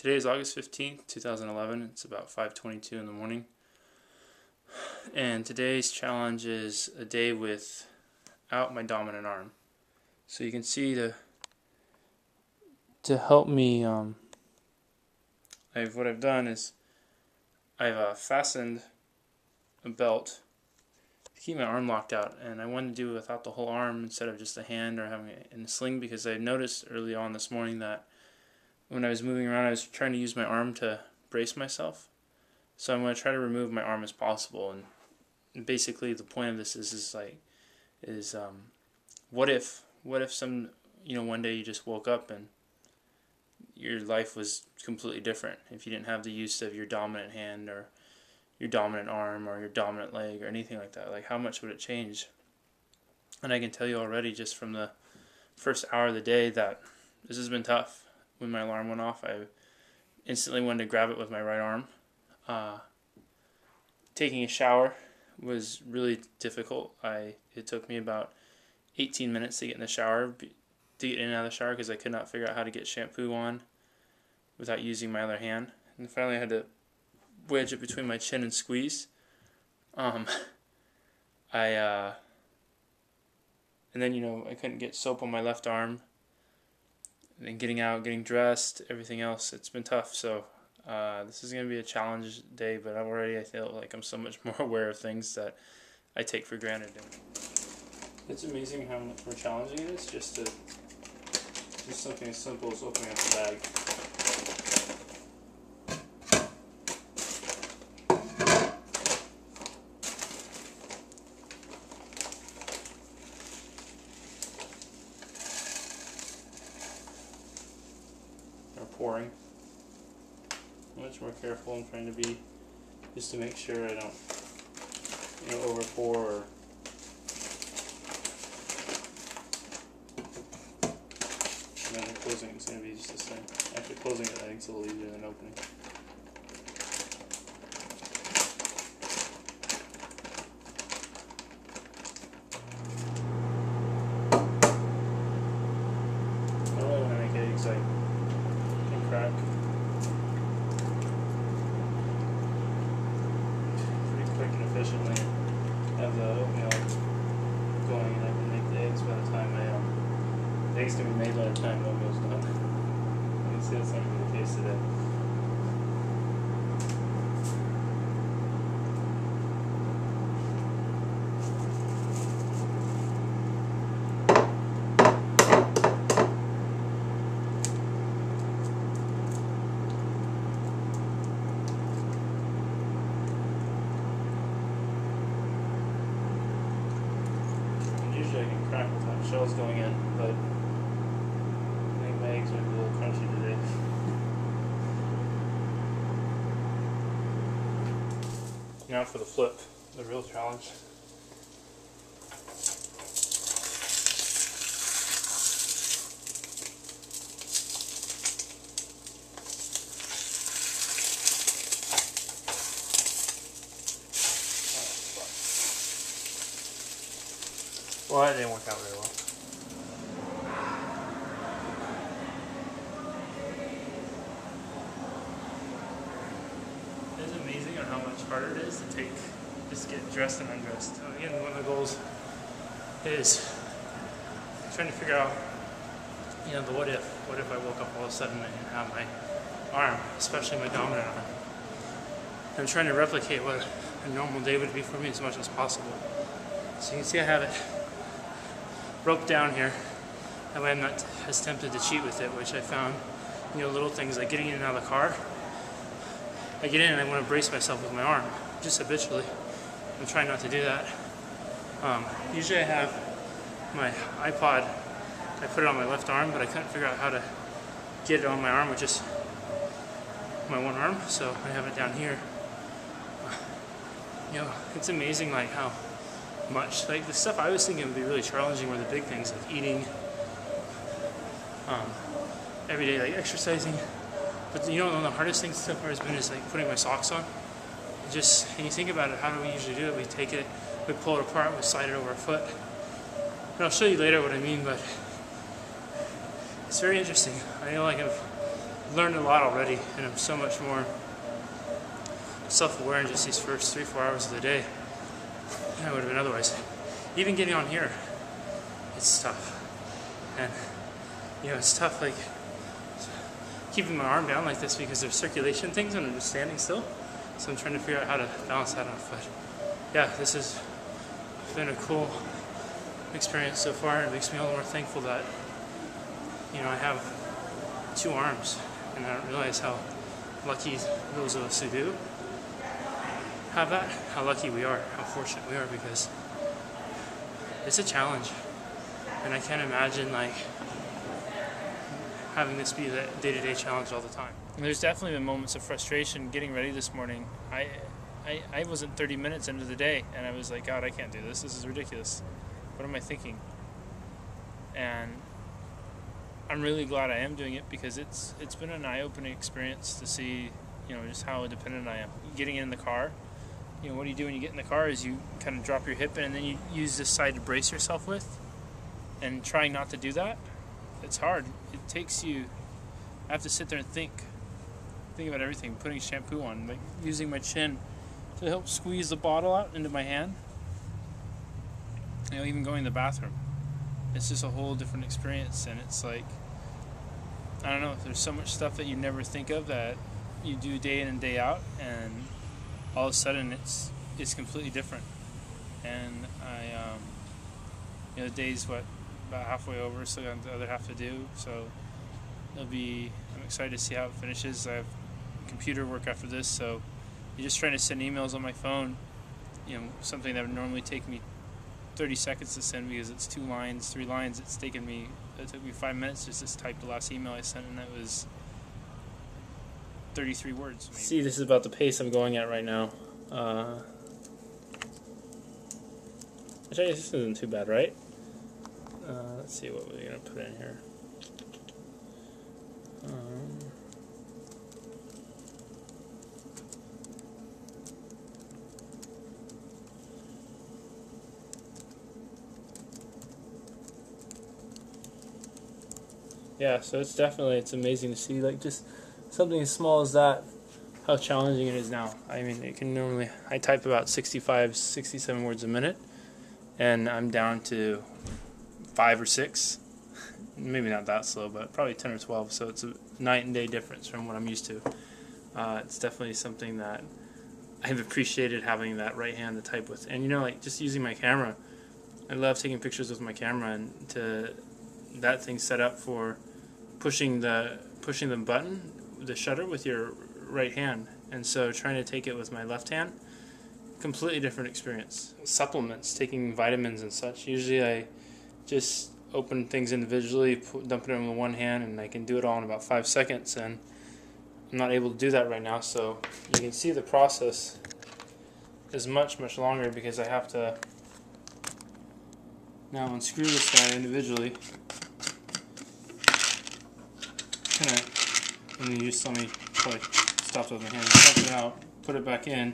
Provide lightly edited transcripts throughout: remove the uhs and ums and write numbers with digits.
Today is August 15th, 2011. It's about 5:22 in the morning. And today's challenge is a day without my dominant arm. So you can see to help me, what I've done is I've fastened a belt to keep my arm locked out, and I wanted to do it without the whole arm instead of just the hand or having it in a sling, because I noticed early on this morning that when I was moving around I was trying to use my arm to brace myself. So I'm going to try to remove my arm as possible, and basically the point of this is what if one day you just woke up and your life was completely different if you didn't have the use of your dominant hand or your dominant arm or your dominant leg or anything like that. Like, how much would it change? And I can tell you already, just from the first hour of the day, that this has been tough. When my alarm went off, I instantly wanted to grab it with my right arm. Taking a shower was really difficult. It took me about 18 minutes to get in the shower, to get in and out of the shower, because I could not figure out how to get shampoo on without using my other hand. And finally I had to wedge it between my chin and squeeze. And then I couldn't get soap on my left arm. And then getting out, getting dressed, everything else, it's been tough. So this is going to be a challenge day, but I feel like I'm so much more aware of things that I take for granted. It's amazing how much more challenging it is just something as simple as opening up the bag. Or pouring. I'm much more careful. I'm trying to be, just to make sure I don't over pour or and then the closing is going to be just the same. After closing it, I think it's a little easier than opening. Normally when I make eggs, I can crack pretty quick and efficiently. Have the oatmeal going, and I can make the eggs by the time the eggs can be made by the time the oatmeal's done. You can see that's not really the case today. Usually I can crack without shells going in, but I think my eggs might be a little crunchy today. Now for the flip, the real challenge. Well, that didn't work out very well. It's amazing how much harder it is to just get dressed and undressed. Again, one of the goals is trying to figure out, the what if. What if I woke up all of a sudden and didn't have my arm, especially my dominant arm. I'm trying to replicate what a normal day would be for me as much as possible. So you can see I have it roped down here. That way I'm not as tempted to cheat with it, which I found, little things like getting in and out of the car. I get in and I want to brace myself with my arm, just habitually. I'm trying not to do that. Usually I have my iPod, I put it on my left arm, but I couldn't figure out how to get it on my arm with just my one arm, so I have it down here. It's amazing how much, the stuff I was thinking would be really challenging were the big things, like eating, every day, like exercising. But one of the hardest things so far has been putting my socks on. And you think about it, how do we usually do it? We take it, we pull it apart, we slide it over our foot. And I'll show you later what I mean, but it's very interesting. I know I've learned a lot already, and I'm so much more self-aware in just these first 3-4 hours of the day than I would have been otherwise. Even getting on here, it's tough. And, it's tough, like, keeping my arm down like this because there's circulation things and I'm just standing still. So I'm trying to figure out how to balance that off. But yeah, this has been a cool experience so far. It makes me all the more thankful that, I have 2 arms, and I don't realize how lucky those of us who do have that, how lucky we are, how fortunate we are, because it's a challenge. And I can't imagine, like, having this be the day-to-day challenge all the time. And there's definitely been moments of frustration getting ready this morning. I wasn't 30 minutes into the day, and I was like, God, I can't do this. This is ridiculous. What am I thinking? And I'm really glad I am doing it, because it's been an eye-opening experience to see, just how dependent I am. Getting in the car, what do you do when you get in the car is you kind of drop your hip in, and then you use this side to brace yourself with. And trying not to do that, it's hard. It takes you, I have to sit there and think about everything, putting shampoo on, like using my chin to help squeeze the bottle out into my hand. Even going to the bathroom. It's just a whole different experience, and it's like, I don't know, there's so much stuff that you never think of that you do day in and day out, and all of a sudden it's completely different. And the day's about halfway over, so I got the other half to do. So I'm excited to see how it finishes. I have computer work after this, so you're just trying to send emails on my phone, something that would normally take me 30 seconds to send because it's 2 lines, 3 lines. It took me 5 minutes just to type the last email I sent, and that was 33 words. Maybe. See, this is about the pace I'm going at right now. Which I guess this isn't too bad, right? Let's see what we're going to put in here. Yeah, so it's amazing to see, like, just something as small as that, how challenging it is now. I mean, I type about 65, 67 words a minute, and I'm down to 5 or 6. Maybe not that slow, but probably 10 or 12, so it's a night and day difference from what I'm used to. It's definitely something that I've appreciated, having that right hand to type with. And like, just using my camera, I love taking pictures with my camera, and that thing set up for pushing the button, the shutter, with your right hand. And so trying to take it with my left hand, completely different experience. Supplements, taking vitamins and such. Usually I just open things individually, dump it in with one hand, and I can do it all in about 5 seconds, and I'm not able to do that right now. So you can see the process is much, much longer, because I have to now unscrew this guy individually. And you just saw me probably stopped with my hand, dump it out, put it back in,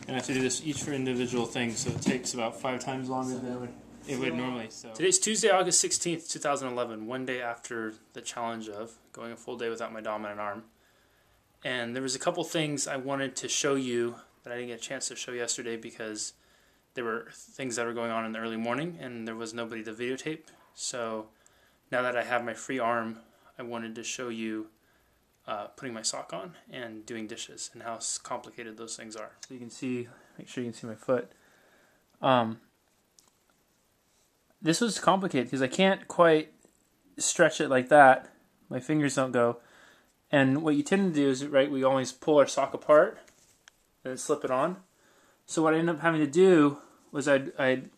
and I have to do this each for individual things, so it takes about 5 times longer than it would normally. So today's Tuesday, August 16th, 2011, one day after the challenge of going a full day without my dominant arm. And there was a couple things I wanted to show you that I didn't get a chance to show yesterday because there were things that were going on in the early morning and there was nobody to videotape. So now that I have my free arm, I wanted to show you putting my sock on and doing dishes and how complicated those things are. So you can see, make sure you can see my foot. This was complicated because I can't quite stretch it like that. My fingers don't go. And what you tend to do is, right, we always pull our sock apart and then slip it on. So what I ended up having to do was I'd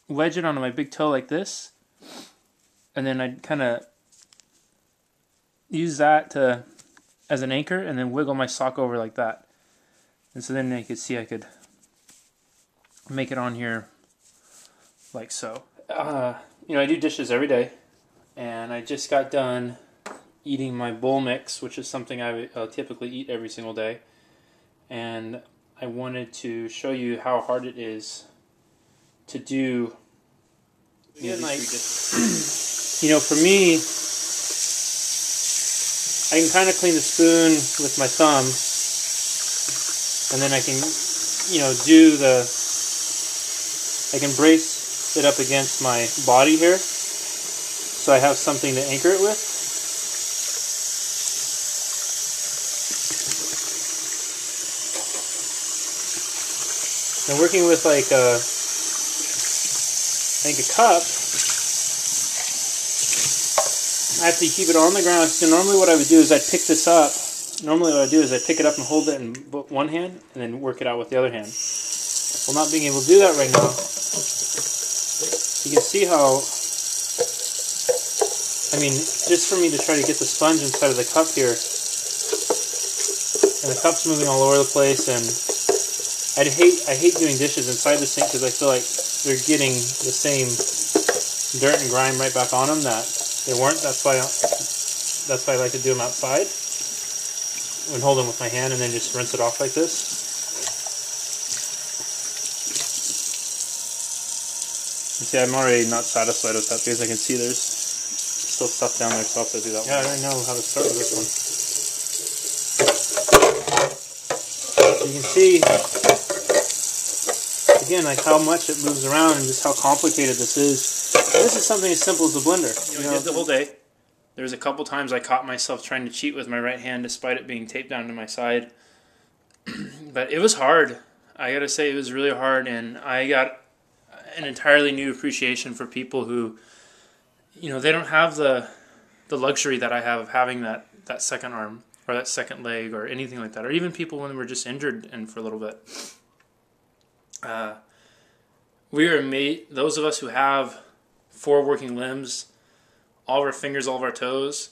wedge it onto my big toe like this, and then I'd kind of use that as an anchor, and then wiggle my sock over like that. And so then you could see I could make it on here like so. I do dishes every day, and I just got done eating my bowl mix, which is something I typically eat every single day. And I wanted to show you how hard it is to do. For me, I can kind of clean the spoon with my thumb, and then I can, you know, I can brace it up against my body here, so I have something to anchor it with. Now working with like a cup, I have to keep it on the ground. So normally what I would do is I'd pick this up. Normally what I do is I pick it up and hold it in one hand and then work it out with the other hand. Well, not being able to do that right now, you can see how, I mean, just for me to try to get the sponge inside of the cup here, and the cup's moving all over the place, and I hate doing dishes inside the sink because I feel like they're getting the same dirt and grime right back on them that they weren't. That's why I like to do them outside and hold them with my hand and then just rinse it off like this. You see, I'm already not satisfied with that because I can see there's still stuff down there, so I'll have to do that one. Yeah, I already know how to start with this one. You can see, again, like how much it moves around and just how complicated this is. This is something as simple as a blender. You know, I did the whole day. There was a couple times I caught myself trying to cheat with my right hand despite it being taped down to my side. But it was hard. I gotta say, it was really hard, and I got an entirely new appreciation for people who, you know, they don't have the luxury that I have of having that second arm or that second leg or anything like that, or even people when they were just injured and for a little bit. We are made, those of us who have 4 working limbs, all of our fingers, all of our toes,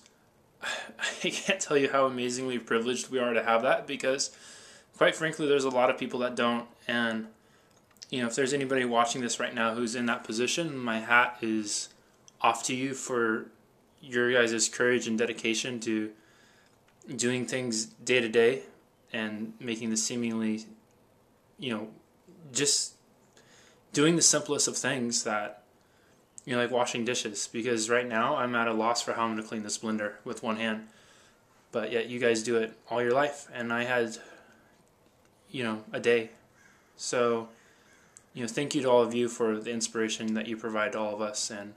I can't tell you how amazingly privileged we are to have that, because quite frankly there's a lot of people that don't. And you know, if there's anybody watching this right now who's in that position, my hat is off to you for your guys' courage and dedication to doing things day to day and making the seemingly, you know, just doing the simplest of things that, you know, like washing dishes. Because right now I'm at a loss for how I'm going to clean this blender with one hand. But yet you guys do it all your life, and I had, you know, a day. So, you know, thank you to all of you for the inspiration that you provide to all of us, and